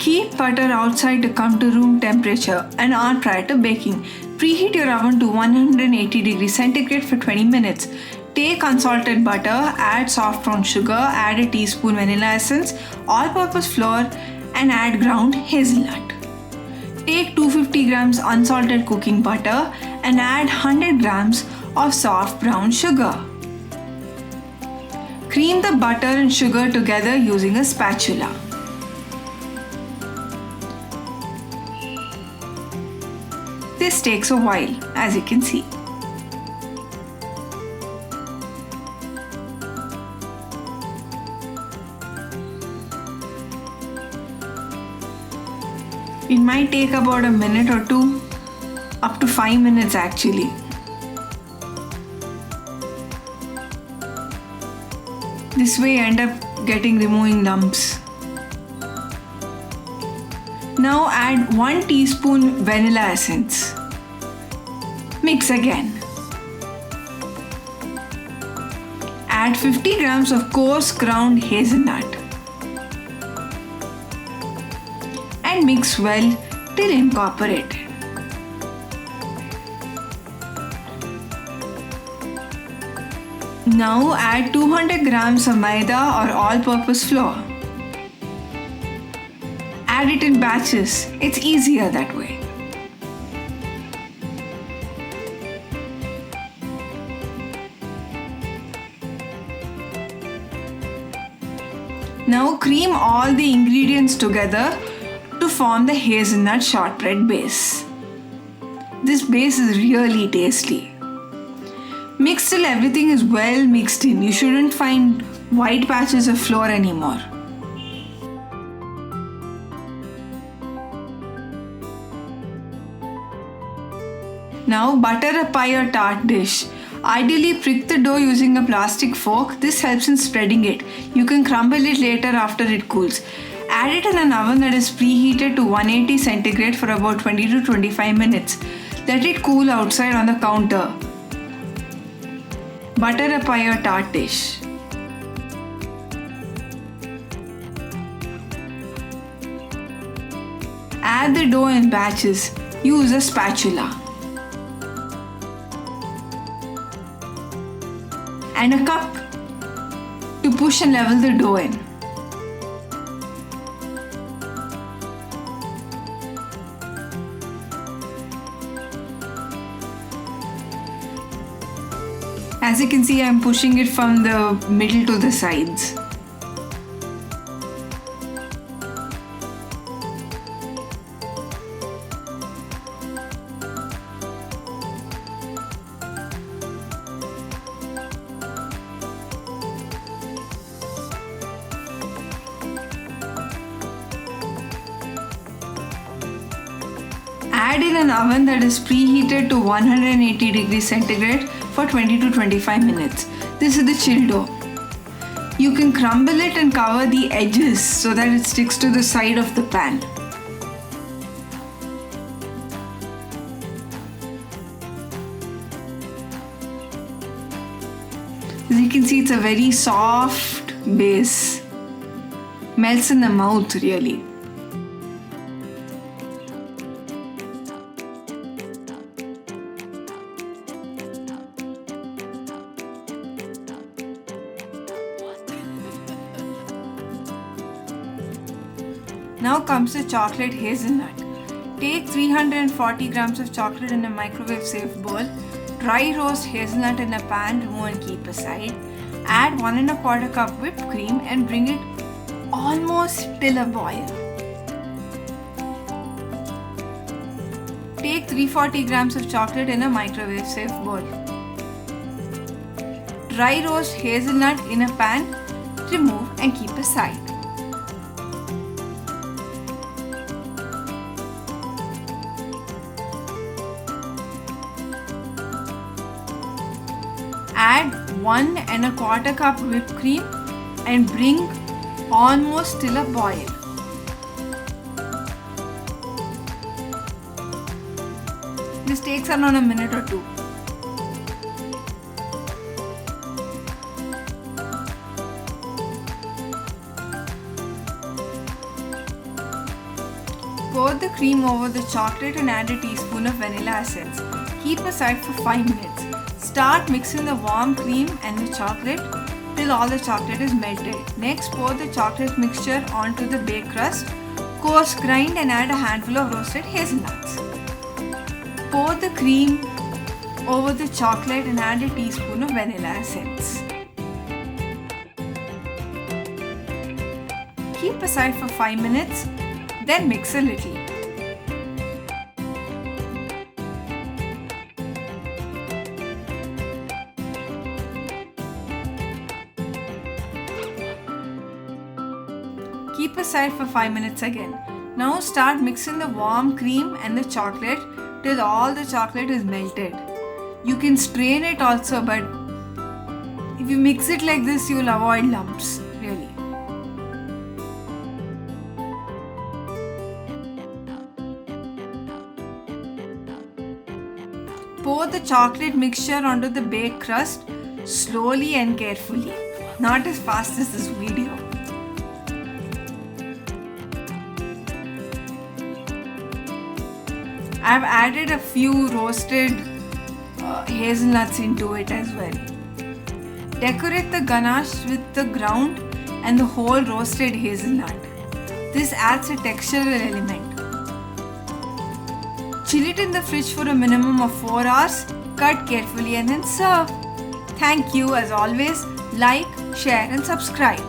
Keep butter outside to come to room temperature an hour prior to baking. Preheat your oven to 180 degrees centigrade for 20 minutes. Take unsalted butter, add soft brown sugar, add a teaspoon vanilla essence, all-purpose flour, and add ground hazelnut. Take 250 grams unsalted cooking butter and add 100 grams of soft brown sugar. Cream the butter and sugar together using a spatula. This takes a while, as you can see. It might take about a minute or two, up to 5 minutes actually. This way you end up removing lumps. Now add 1 teaspoon vanilla essence. Mix again. Add 50 grams of coarse ground hazelnut. And mix well till incorporated. Now add 200 grams of maida or all-purpose flour. Add it in batches, it's easier that way. Now cream all the ingredients together to form the hazelnut shortbread base. This base is really tasty. Mix till everything is well mixed in. You shouldn't find white patches of flour anymore. Now butter a pie or tart dish. Ideally prick the dough using a plastic fork. This helps in spreading it. You can crumble it later after it cools. Add it in an oven that is preheated to 180 centigrade for about 20 to 25 minutes. Let it cool outside on the counter. Butter a pie or tart dish. Add the dough in batches. Use a spatula. And a cup to push and level the dough in. As you can see, I'm pushing it from the middle to the sides. Add in an oven that is preheated to 180 degrees centigrade for 20 to 25 minutes. This is the chill dough. You can crumble it and cover the edges so that it sticks to the side of the pan. As you can see, it's a very soft base. Melts in the mouth really. Now comes the chocolate hazelnut. Take 340 grams of chocolate in a microwave safe bowl. Dry roast hazelnut in a pan, remove and keep aside. Add 1 1/4 cup whipped cream and bring it almost till a boil. Take 340 grams of chocolate in a microwave safe bowl. Dry roast hazelnut in a pan, remove and keep aside. Add 1 1/4 cup whipped cream and bring almost till a boil. This takes around a minute or two. cream over the chocolate and add a teaspoon of vanilla essence. Keep aside for 5 minutes. Start mixing the warm cream and the chocolate till all the chocolate is melted. Next, pour the chocolate mixture onto the baked crust. Coarse grind and add a handful of roasted hazelnuts. Pour the cream over the chocolate and add a teaspoon of vanilla essence. Keep aside for 5 minutes, then mix a little. Keep aside for 5 minutes again. Now start mixing the warm cream and the chocolate till all the chocolate is melted. You can strain it also, but if you mix it like this, you will avoid lumps, really. Pour the chocolate mixture onto the baked crust slowly and carefully, not as fast as this video. I've added a few roasted hazelnuts into it as well. Decorate the ganache with the ground and the whole roasted hazelnut. This adds a textural element. Chill it in the fridge for a minimum of 4 hours, cut carefully and then serve. Thank you as always. Like, share and subscribe.